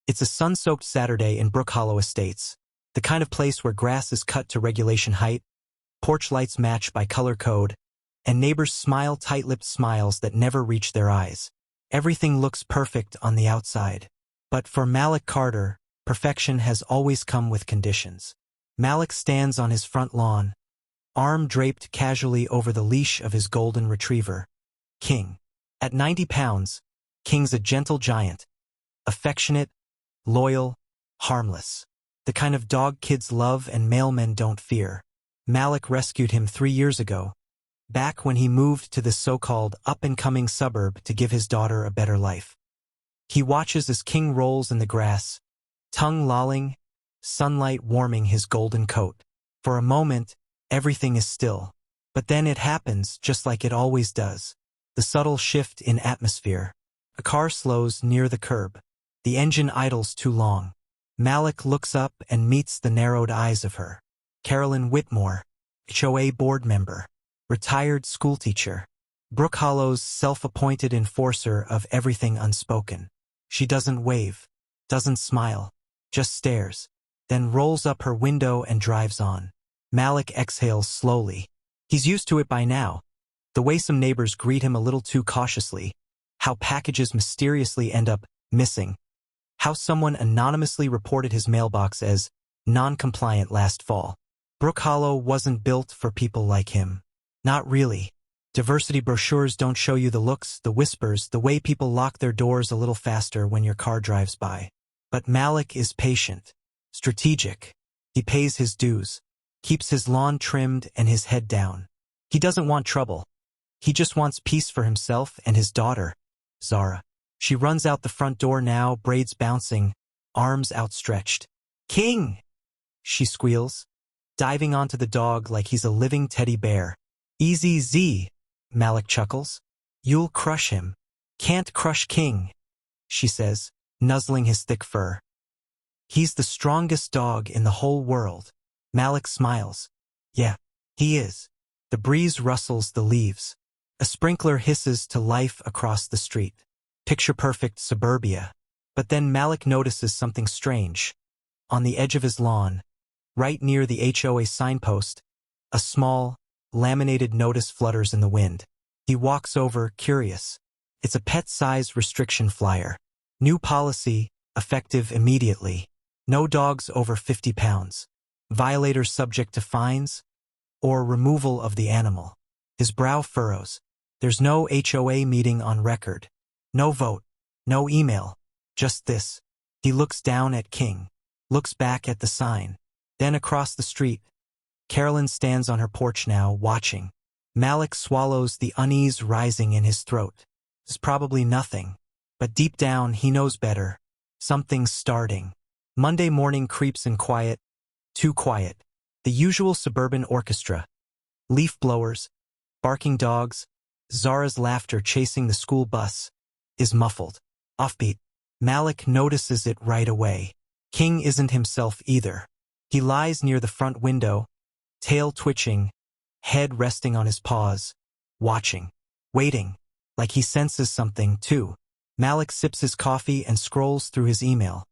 It's a sun-soaked Saturday in Brook Hollow Estates, the kind of place where grass is cut to regulation height, porch lights match by color code, and neighbors smile tight-lipped smiles that never reach their eyes. Everything looks perfect on the outside. But for Malik Carter, perfection has always come with conditions. Malik stands on his front lawn, arm draped casually over the leash of his golden retriever, King. At 90 pounds, King's a gentle giant, affectionate, loyal, harmless. The kind of dog kids love and mailmen don't fear. Malik rescued him 3 years ago, back when he moved to this so-called up-and-coming suburb to give his daughter a better life. He watches as King rolls in the grass, tongue lolling, sunlight warming his golden coat. For a moment, everything is still. But then it happens just like it always does. The subtle shift in atmosphere. A car slows near the curb. The engine idles too long. Malik looks up and meets the narrowed eyes of her. Carolyn Whitmore, HOA board member, retired schoolteacher, Brook Hollow's self-appointed enforcer of everything unspoken. She doesn't wave, doesn't smile, just stares, then rolls up her window and drives on. Malik exhales slowly. He's used to it by now. The way some neighbors greet him a little too cautiously, how packages mysteriously end up missing, how someone anonymously reported his mailbox as non-compliant last fall. Brook Hollow wasn't built for people like him. Not really. Diversity brochures don't show you the looks, the whispers, the way people lock their doors a little faster when your car drives by. But Malik is patient, strategic. He pays his dues, keeps his lawn trimmed and his head down. He doesn't want trouble. He just wants peace for himself and his daughter, Zara. She runs out the front door now, braids bouncing, arms outstretched. "King!" she squeals, diving onto the dog like he's a living teddy bear. "Easy Z," Malik chuckles. "You'll crush him." "Can't crush King," she says, nuzzling his thick fur. "He's the strongest dog in the whole world." Malik smiles. "Yeah, he is." The breeze rustles the leaves. A sprinkler hisses to life across the street. Picture-perfect suburbia. But then Malik notices something strange. On the edge of his lawn, right near the HOA signpost, a small, laminated notice flutters in the wind. He walks over, curious. It's a pet-size restriction flyer. New policy, effective immediately. No dogs over 50 pounds. Violators subject to fines or removal of the animal. His brow furrows. There's no HOA meeting on record. No vote. No email. Just this. He looks down at King. Looks back at the sign. Then across the street. Carolyn stands on her porch now, watching. Malik swallows the unease rising in his throat. It's probably nothing. But deep down, he knows better. Something's starting. Monday morning creeps in quiet. Too quiet. The usual suburban orchestra. Leaf blowers. Barking dogs. Zara's laughter chasing the school bus. Is muffled. Offbeat. Malik notices it right away. King isn't himself either. He lies near the front window, tail twitching, head resting on his paws, watching, waiting, like he senses something too. Malik sips his coffee and scrolls through his email.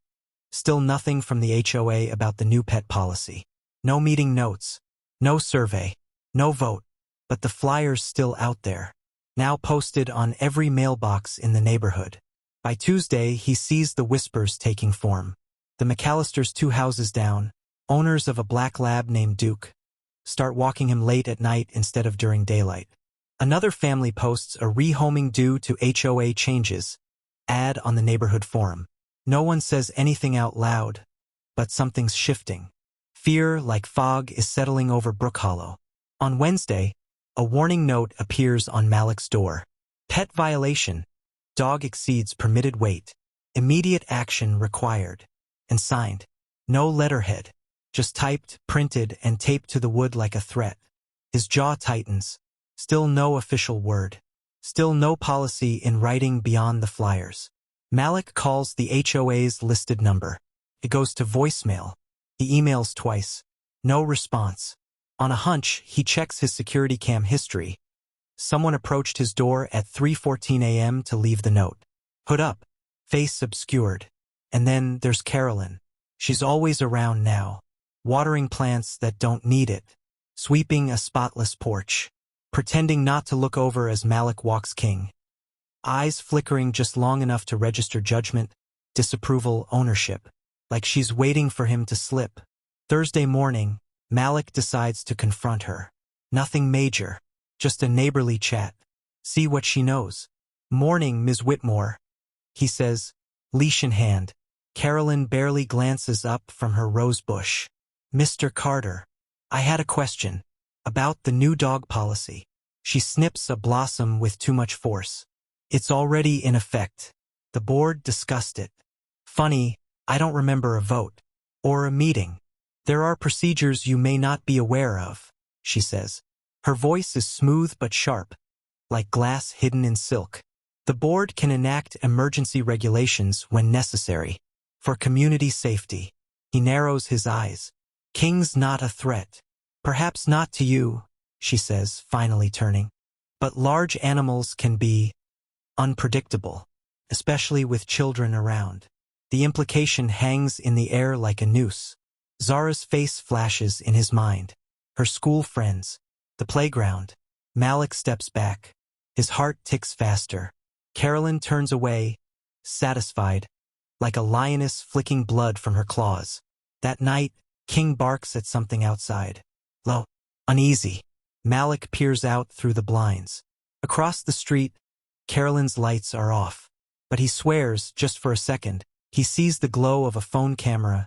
Still nothing from the HOA about the new pet policy. No meeting notes, no survey, no vote, but the flyer's still out there, now posted on every mailbox in the neighborhood. By Tuesday, he sees the whispers taking form. The McAllisters 2 houses down, owners of a black lab named Duke, start walking him late at night instead of during daylight. Another family posts a rehoming due to HOA changes, ad on the neighborhood forum. No one says anything out loud, but something's shifting. Fear, like fog, is settling over Brook Hollow. On Wednesday, a warning note appears on Malik's door. Pet violation. Dog exceeds permitted weight. Immediate action required. And signed. No letterhead. Just typed, printed, and taped to the wood like a threat. His jaw tightens. Still no official word. Still no policy in writing beyond the flyers. Malik calls the HOA's listed number. It goes to voicemail. He emails twice. No response. On a hunch, he checks his security cam history. Someone approached his door at 3:14 a.m. to leave the note. Hood up. Face obscured. And then there's Carolyn. She's always around now, watering plants that don't need it, sweeping a spotless porch, pretending not to look over as Malik walks king. Eyes flickering just long enough to register judgment, disapproval, ownership, like she's waiting for him to slip. Thursday morning, Malik decides to confront her. Nothing major, just a neighborly chat. See what she knows. Morning, Ms. Whitmore, he says, leash in hand. Carolyn barely glances up from her rose bush. Mr. Carter, I had a question about the new dog policy. She snips a blossom with too much force. It's already in effect. The board discussed it. Funny, I don't remember a vote or a meeting. There are procedures you may not be aware of, she says. Her voice is smooth but sharp, like glass hidden in silk. The board can enact emergency regulations when necessary, for community safety. He narrows his eyes. King's not a threat. Perhaps not to you, she says, finally turning. But large animals can be unpredictable, especially with children around. The implication hangs in the air like a noose. Zara's face flashes in his mind. Her school friends. The playground. Malik steps back. His heart ticks faster. Carolyn turns away, satisfied, like a lioness flicking blood from her claws. That night, King barks at something outside. Low, uneasy. Malik peers out through the blinds. Across the street, Carolyn's lights are off. But he swears, just for a second, he sees the glow of a phone camera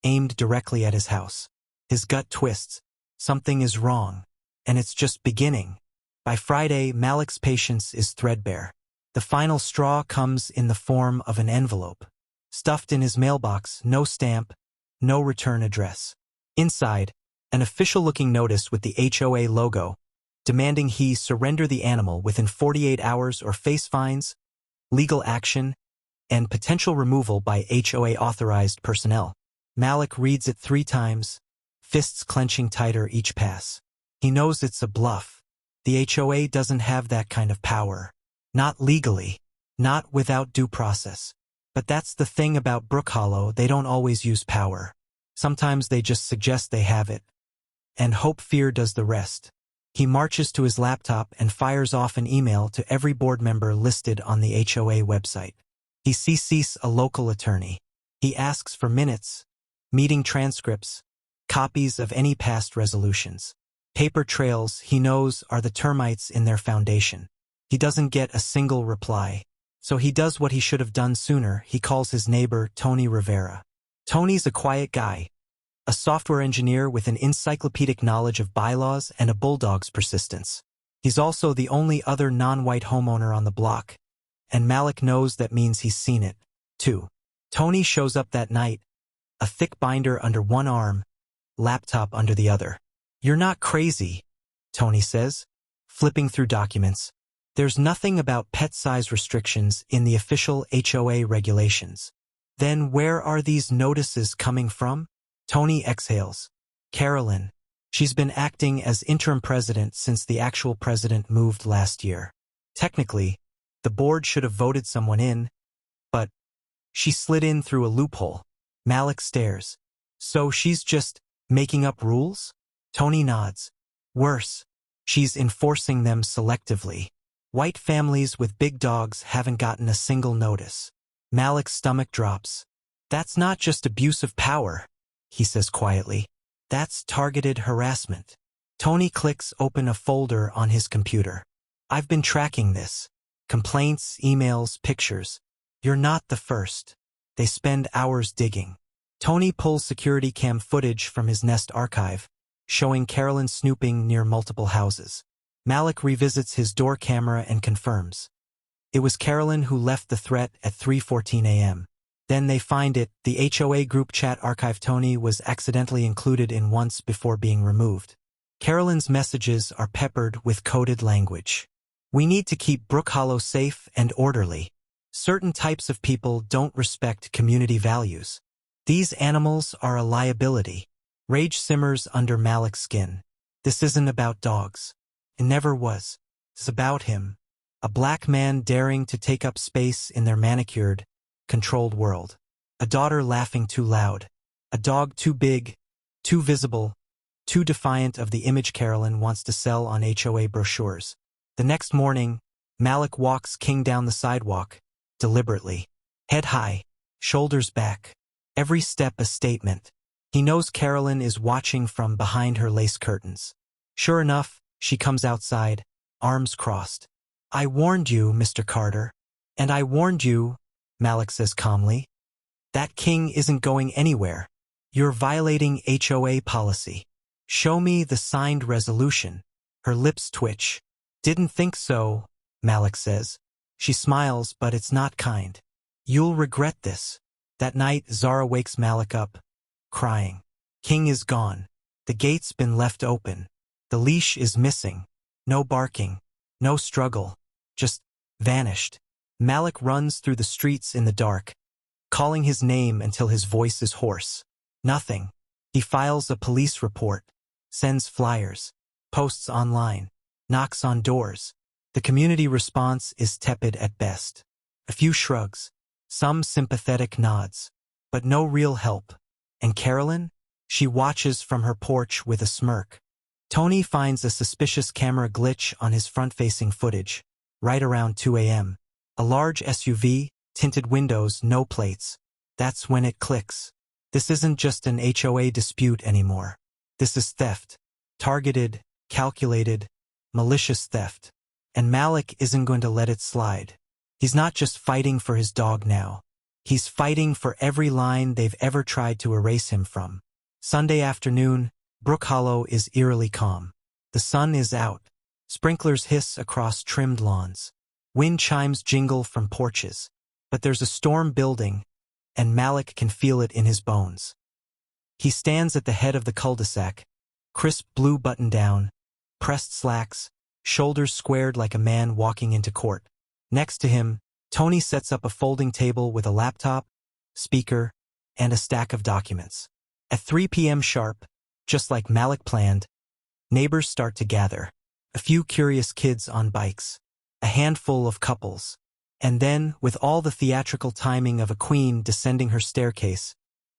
aimed directly at his house. His gut twists. Something is wrong. And it's just beginning. By Friday, Malik's patience is threadbare. The final straw comes in the form of an envelope. Stuffed in his mailbox, no stamp, no return address. Inside, an official-looking notice with the HOA logo, demanding he surrender the animal within 48 hours or face fines, legal action, and potential removal by HOA-authorized personnel. Malik reads it 3 times, fists clenching tighter each pass. He knows it's a bluff. The HOA doesn't have that kind of power. Not legally. Not without due process. But that's the thing about Brook Hollow, they don't always use power. Sometimes they just suggest they have it. And hope fear does the rest. He marches to his laptop and fires off an email to every board member listed on the HOA website. He CCs a local attorney. He asks for minutes, meeting transcripts, copies of any past resolutions. Paper trails, he knows, are the termites in their foundation. He doesn't get a single reply. So he does what he should have done sooner. He calls his neighbor, Tony Rivera. Tony's a quiet guy, a software engineer with an encyclopedic knowledge of bylaws and a bulldog's persistence. He's also the only other non-white homeowner on the block, and Malik knows that means he's seen it, too. Tony shows up that night, a thick binder under one arm, laptop under the other. You're not crazy, Tony says, flipping through documents. There's nothing about pet size restrictions in the official HOA regulations. Then where are these notices coming from? Tony exhales. Carolyn. She's been acting as interim president since the actual president moved last year. Technically, the board should have voted someone in, but she slid in through a loophole. Malik stares. So she's just making up rules? Tony nods. Worse, she's enforcing them selectively. White families with big dogs haven't gotten a single notice. Malik's stomach drops. That's not just abuse of power, he says quietly. That's targeted harassment. Tony clicks open a folder on his computer. I've been tracking this. Complaints, emails, pictures. You're not the first. They spend hours digging. Tony pulls security cam footage from his Nest archive, showing Carolyn snooping near multiple houses. Malik revisits his door camera and confirms. It was Carolyn who left the threat at 3:14 a.m. Then they find it, the HOA group chat archive Tony was accidentally included in once before being removed. Carolyn's messages are peppered with coded language. We need to keep Brook Hollow safe and orderly. Certain types of people don't respect community values. These animals are a liability. Rage simmers under Malik's skin. This isn't about dogs. It never was. It's about him. A black man daring to take up space in their manicured, controlled world. a daughter laughing too loud, a dog too big, too visible, too defiant of the image Carolyn wants to sell on HOA brochures. The next morning, Malik walks King down the sidewalk, deliberately. Head high, shoulders back. Every step a statement. He knows Carolyn is watching from behind her lace curtains. Sure enough, she comes outside, arms crossed. "I warned you, Mr. Carter. And I warned you," Malik says calmly. "That King isn't going anywhere. You're violating HOA policy. Show me the signed resolution." Her lips twitch. "Didn't think so," Malik says. She smiles, but it's not kind. "You'll regret this." That night, Zara wakes Malik up, crying. King is gone. The gate's been left open. The leash is missing. No barking. No struggle. Just vanished. Malik runs through the streets in the dark, calling his name until his voice is hoarse. Nothing. He files a police report, sends flyers, posts online, knocks on doors. The community response is tepid at best. A few shrugs, some sympathetic nods, but no real help. And Carolyn? She watches from her porch with a smirk. Tony finds a suspicious camera glitch on his front-facing footage, right around 2 a.m. A large SUV, tinted windows, no plates. That's when it clicks. This isn't just an HOA dispute anymore. This is theft. Targeted, calculated, malicious theft. And Malik isn't going to let it slide. He's not just fighting for his dog now. He's fighting for every line they've ever tried to erase him from. Sunday afternoon, Brook Hollow is eerily calm. The sun is out. Sprinklers hiss across trimmed lawns. Wind chimes jingle from porches. But there's a storm building, and Malik can feel it in his bones. He stands at the head of the cul-de-sac, crisp blue button-down, pressed slacks, shoulders squared like a man walking into court. Next to him, Tony sets up a folding table with a laptop, speaker, and a stack of documents. At 3 p.m. sharp, just like Malik planned, neighbors start to gather. A few curious kids on bikes, a handful of couples. And then, with all the theatrical timing of a queen descending her staircase,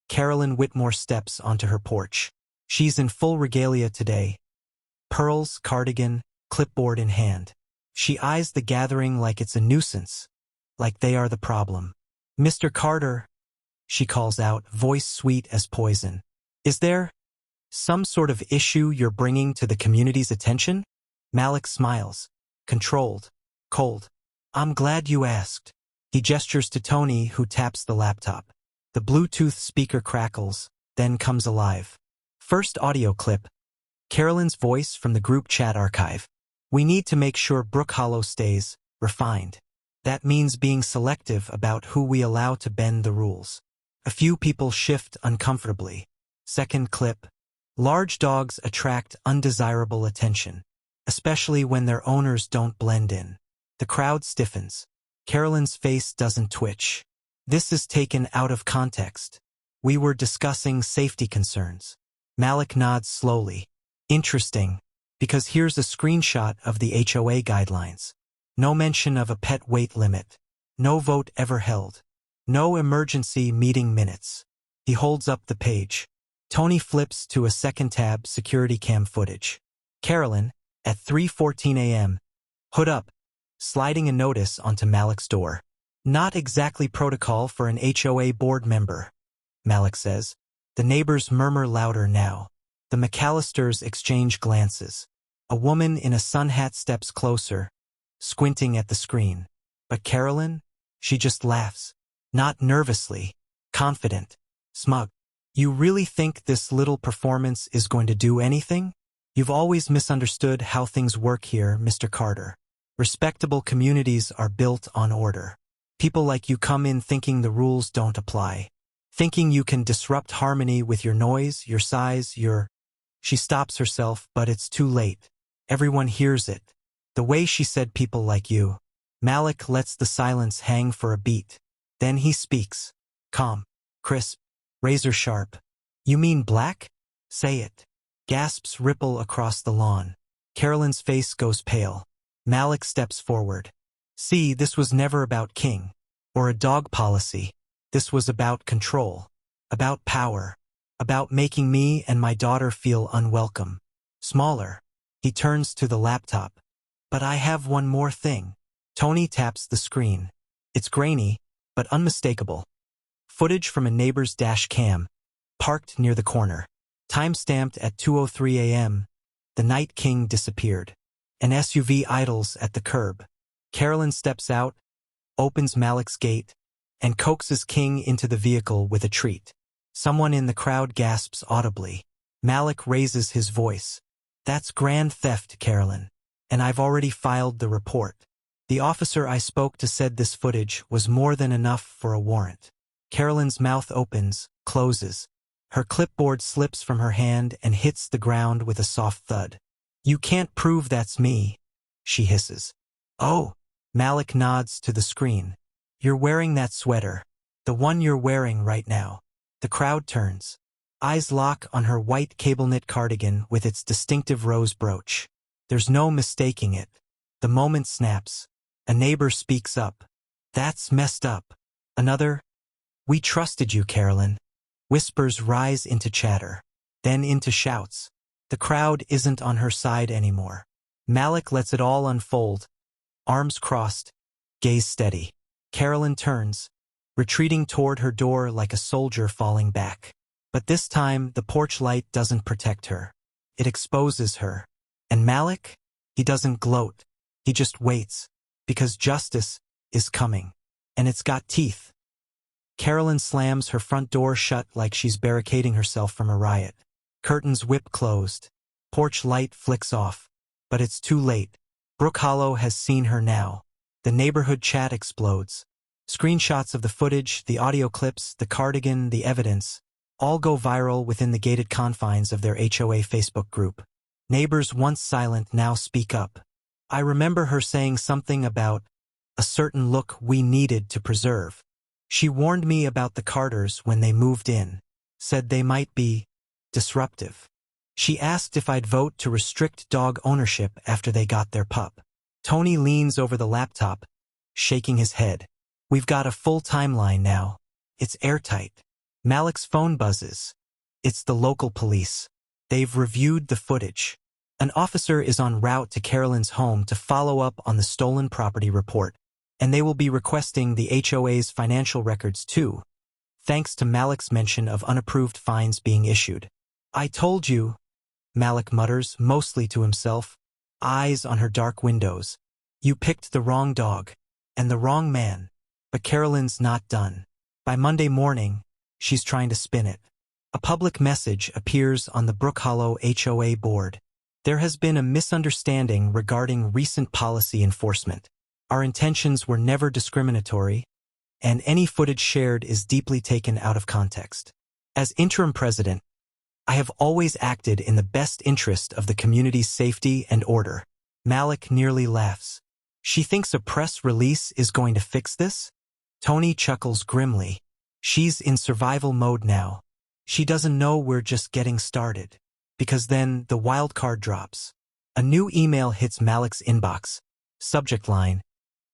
Carolyn Whitmore steps onto her porch. She's in full regalia today. Pearls, cardigan, clipboard in hand. She eyes the gathering like it's a nuisance, like they are the problem. "Mr. Carter," she calls out, voice sweet as poison. "Is there some sort of issue you're bringing to the community's attention?" Malik smiles, controlled, cold. "I'm glad you asked." He gestures to Tony, who taps the laptop. The Bluetooth speaker crackles, then comes alive. First audio clip. Carolyn's voice from the group chat archive. "We need to make sure Brook Hollow stays refined. That means being selective about who we allow to bend the rules." A few people shift uncomfortably. Second clip. Large dogs attract undesirable attention, especially when their owners don't blend in. The crowd stiffens. Carolyn's face doesn't twitch. This is taken out of context. "We were discussing safety concerns." Malik nods slowly. "Interesting, because here's a screenshot of the HOA guidelines. No mention of a pet weight limit. No vote ever held. No emergency meeting minutes." He holds up the page. Tony flips to a second tab, security cam footage. Carolyn, at 3:14 a.m., hood up, sliding a notice onto Malik's door. "Not exactly protocol for an HOA board member," Malik says. The neighbors murmur louder now. The McAllisters exchange glances. A woman in a sun hat steps closer, squinting at the screen. But Carolyn? She just laughs. Not nervously, confident, smug. "You really think this little performance is going to do anything? You've always misunderstood how things work here, Mr. Carter. Respectable communities are built on order. People like you come in thinking the rules don't apply. Thinking you can disrupt harmony with your noise, your size, your..." She stops herself, but it's too late. Everyone hears it. The way she said "people like you." Malik lets the silence hang for a beat. Then he speaks. Calm, crisp, razor sharp. "You mean black? Say it." Gasps ripple across the lawn. Carolyn's face goes pale. Malik steps forward. "See, this was never about King. Or a dog policy. This was about control, about power, about making me and my daughter feel unwelcome, smaller. He turns to the laptop. But I have one more thing. Tony taps the screen. It's grainy, but unmistakable. Footage from a neighbor's dash cam, parked near the corner. Time-stamped at 2:03 a.m., the Night King disappeared. An SUV idles at the curb. Carolyn steps out, opens Malik's gate, and coaxes King into the vehicle with a treat. Someone in the crowd gasps audibly. Malik raises his voice. That's grand theft, Carolyn. And I've already filed the report. The officer I spoke to said this footage was more than enough for a warrant. Carolyn's mouth opens, closes. Her clipboard slips from her hand and hits the ground with a soft thud. You can't prove that's me, she hisses. Oh, Malik nods to the screen. You're wearing that sweater. The one you're wearing right now. The crowd turns. Eyes lock on her white cable-knit cardigan with its distinctive rose brooch. There's no mistaking it. The moment snaps. A neighbor speaks up. That's messed up. Another, we trusted you, Carolyn. Whispers rise into chatter, then into shouts. The crowd isn't on her side anymore. Malik lets it all unfold. Arms crossed, gaze steady. Carolyn turns, retreating toward her door like a soldier falling back. But this time, the porch light doesn't protect her. It exposes her. And Malik? He doesn't gloat. He just waits. Because justice is coming. And it's got teeth. Carolyn slams her front door shut like she's barricading herself from a riot. Curtains whip closed. Porch light flicks off. But it's too late. Brook Hollow has seen her now. The neighborhood chat explodes. Screenshots of the footage, the audio clips, the cardigan, the evidence, all go viral within the gated confines of their HOA Facebook group. Neighbors once silent now speak up. I remember her saying something about a certain look we needed to preserve. She warned me about the Carters when they moved in, said they might be disruptive. She asked if I'd vote to restrict dog ownership after they got their pup. Tony leans over the laptop, shaking his head. We've got a full timeline now. It's airtight. Malik's phone buzzes. It's the local police. They've reviewed the footage. An officer is en route to Carolyn's home to follow up on the stolen property report, and they will be requesting the HOA's financial records too, thanks to Malik's mention of unapproved fines being issued. I told you, Malik mutters, mostly to himself, eyes on her dark windows. You picked the wrong dog, and the wrong man. But Carolyn's not done. By Monday morning, she's trying to spin it. A public message appears on the Brook Hollow HOA board. There has been a misunderstanding regarding recent policy enforcement. Our intentions were never discriminatory, and any footage shared is deeply taken out of context. As interim president, I have always acted in the best interest of the community's safety and order. Malik nearly laughs. She thinks a press release is going to fix this? Tony chuckles grimly. She's in survival mode now. She doesn't know we're just getting started. Because then the wild card drops. A new email hits Malik's inbox. Subject line: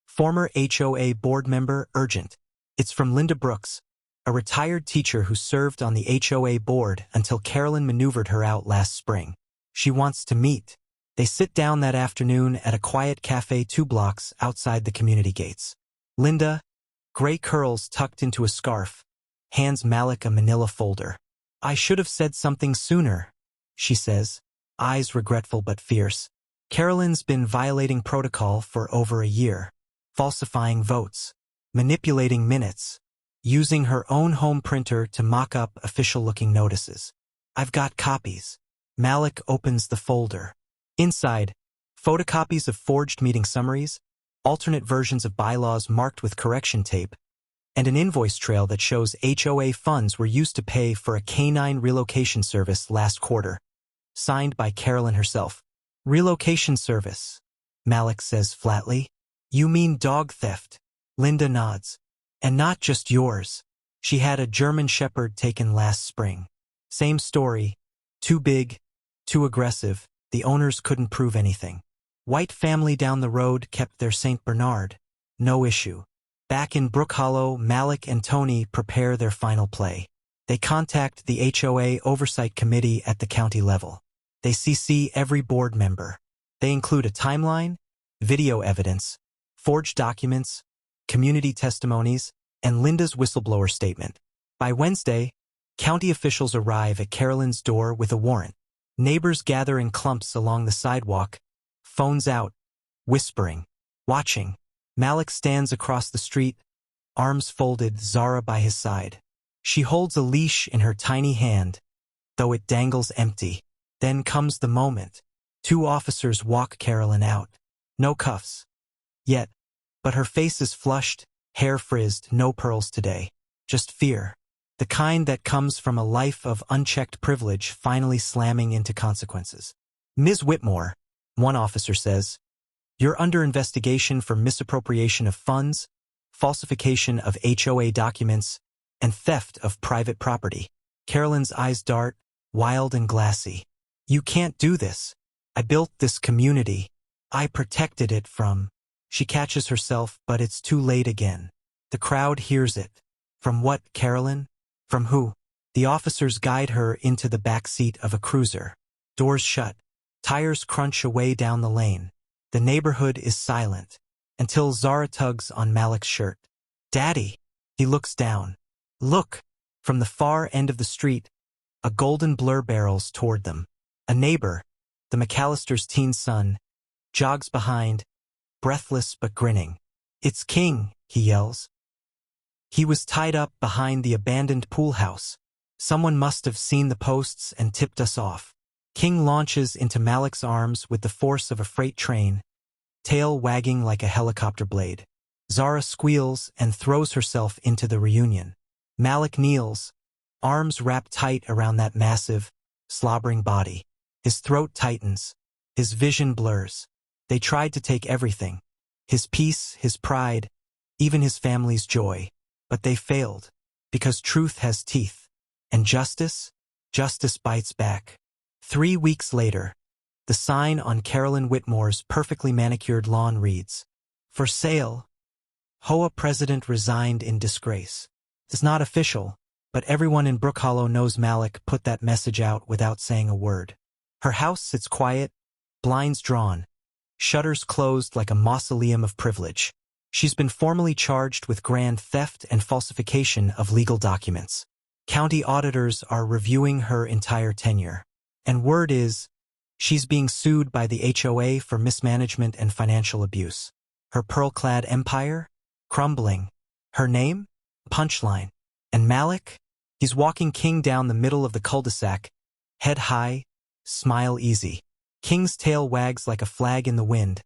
Former HOA board member urgent. It's from Linda Brooks, a retired teacher who served on the HOA board until Carolyn maneuvered her out last spring. She wants to meet. They sit down that afternoon at a quiet cafe 2 blocks outside the community gates. Linda, gray curls tucked into a scarf, hands Malik a manila folder. I should have said something sooner, she says, eyes regretful but fierce. Carolyn's been violating protocol for over a year, falsifying votes, manipulating minutes, using her own home printer to mock up official-looking notices. I've got copies. Malik opens the folder. Inside, photocopies of forged meeting summaries, alternate versions of bylaws marked with correction tape, and an invoice trail that shows HOA funds were used to pay for a canine relocation service last quarter. Signed by Carolyn herself. Relocation service, Malik says flatly. You mean dog theft? Linda nods. And not just yours. She had a German Shepherd taken last spring. Same story. Too big, too aggressive. The owners couldn't prove anything. White family down the road kept their St. Bernard. No issue. Back in Brook Hollow, Malik and Tony prepare their final play. They contact the HOA Oversight Committee at the county level. They CC every board member. They include a timeline, video evidence, forged documents, community testimonies, and Linda's whistleblower statement. By Wednesday, county officials arrive at Carolyn's door with a warrant. Neighbors gather in clumps along the sidewalk, phones out, whispering, watching. Malik stands across the street, arms folded, Zara by his side. She holds a leash in her tiny hand, though it dangles empty. Then comes the moment. 2 officers walk Carolyn out. No cuffs. Yet, but her face is flushed, hair frizzed, no pearls today. Just fear. The kind that comes from a life of unchecked privilege finally slamming into consequences. Ms. Whitmore, one officer says, "You're under investigation for misappropriation of funds, falsification of HOA documents, and theft of private property." Carolyn's eyes dart, wild and glassy. "You can't do this. I built this community. I protected it from..." She catches herself, but it's too late again. The crowd hears it. From what, Carolyn? From who? The officers guide her into the back seat of a cruiser. Doors shut. Tires crunch away down the lane. The neighborhood is silent, until Zara tugs on Malik's shirt. "Daddy!" He looks down. "Look!" From the far end of the street, a golden blur barrels toward them. A neighbor, the McAllister's teen son, jogs behind, breathless but grinning. "It's King," he yells. He was tied up behind the abandoned pool house. Someone must have seen the posts and tipped us off. King launches into Malik's arms with the force of a freight train, tail wagging like a helicopter blade. Zara squeals and throws herself into the reunion. Malik kneels, arms wrapped tight around that massive, slobbering body. His throat tightens. His vision blurs. They tried to take everything. His peace, his pride, even his family's joy. But they failed, because truth has teeth. And justice? Justice bites back. 3 weeks later, the sign on Carolyn Whitmore's perfectly manicured lawn reads, "For sale. HOA president resigned in disgrace." It's not official, but everyone in Brook Hollow knows Malik put that message out without saying a word. Her house sits quiet, blinds drawn, shutters closed like a mausoleum of privilege. She's been formally charged with grand theft and falsification of legal documents. County auditors are reviewing her entire tenure. And word is, she's being sued by the HOA for mismanagement and financial abuse. Her pearl-clad empire? Crumbling. Her name? Punchline. And Malik? He's walking King down the middle of the cul-de-sac, head high, smile easy. King's tail wags like a flag in the wind.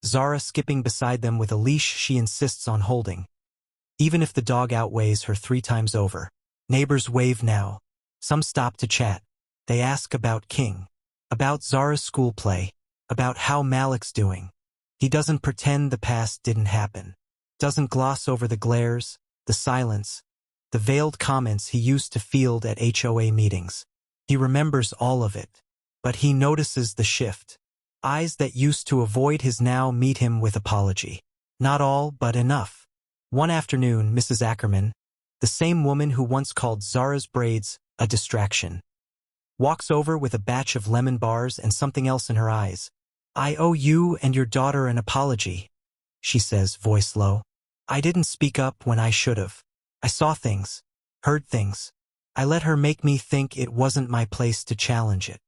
Zara skipping beside them with a leash she insists on holding, even if the dog outweighs her 3 times over. Neighbors wave now. Some stop to chat. They ask about King, about Zara's school play, about how Malik's doing. He doesn't pretend the past didn't happen, doesn't gloss over the glares, the silence, the veiled comments he used to field at HOA meetings. He remembers all of it, but he notices the shift. Eyes that used to avoid his now meet him with apology. Not all, but enough. One afternoon, Mrs. Ackerman, the same woman who once called Zara's braids a distraction, walks over with a batch of lemon bars and something else in her eyes. "I owe you and your daughter an apology," she says, voice low. "I didn't speak up when I should have. I saw things, heard things. I let her make me think it wasn't my place to challenge it."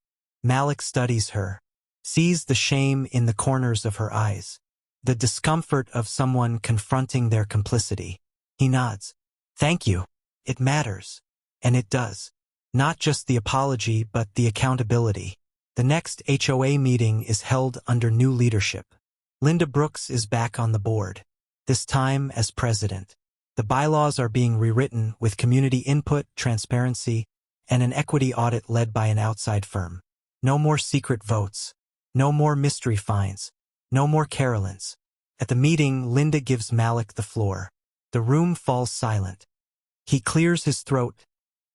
Malik studies her, sees the shame in the corners of her eyes, the discomfort of someone confronting their complicity. He nods. "Thank you. It matters." And it does. Not just the apology, but the accountability. The next HOA meeting is held under new leadership. Linda Brooks is back on the board, this time as president. The bylaws are being rewritten with community input, transparency, and an equity audit led by an outside firm. No more secret votes. No more mystery fines. No more Carolyns. At the meeting, Linda gives Malik the floor. The room falls silent. He clears his throat,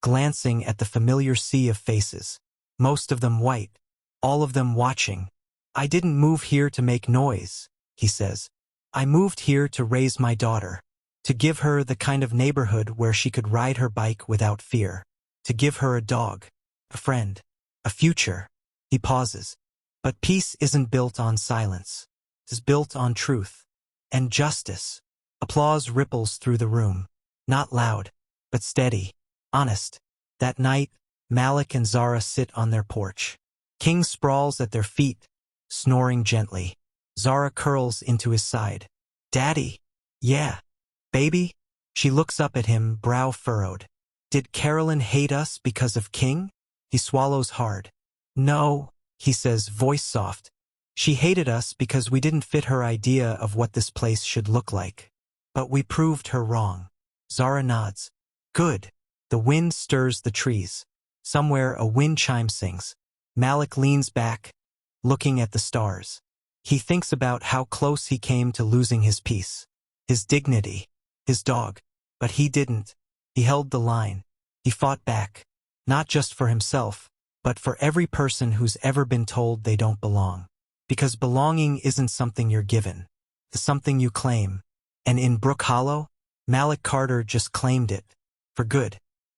glancing at the familiar sea of faces, most of them white, all of them watching. "I didn't move here to make noise," he says. "I moved here to raise my daughter." To give her the kind of neighborhood where she could ride her bike without fear. To give her a dog, a friend, a future. He pauses. But peace isn't built on silence. It is built on truth and justice. Applause ripples through the room. Not loud, but steady, honest. That night, Malik and Zara sit on their porch. King sprawls at their feet, snoring gently. Zara curls into his side. Daddy? Yeah. Baby? She looks up at him, brow furrowed. Did Carolyn hate us because of King? He swallows hard. No, he says, voice soft. She hated us because we didn't fit her idea of what this place should look like. But we proved her wrong. Zara nods. Good. The wind stirs the trees. Somewhere a wind chime sings. Malik leans back, looking at the stars. He thinks about how close he came to losing his peace, his dignity, his dog. But he didn't. He held the line. He fought back. Not just for himself, but for every person who's ever been told they don't belong. Because belonging isn't something you're given. It's something you claim. And in Brook Hollow, Malik Carter just claimed it. For good.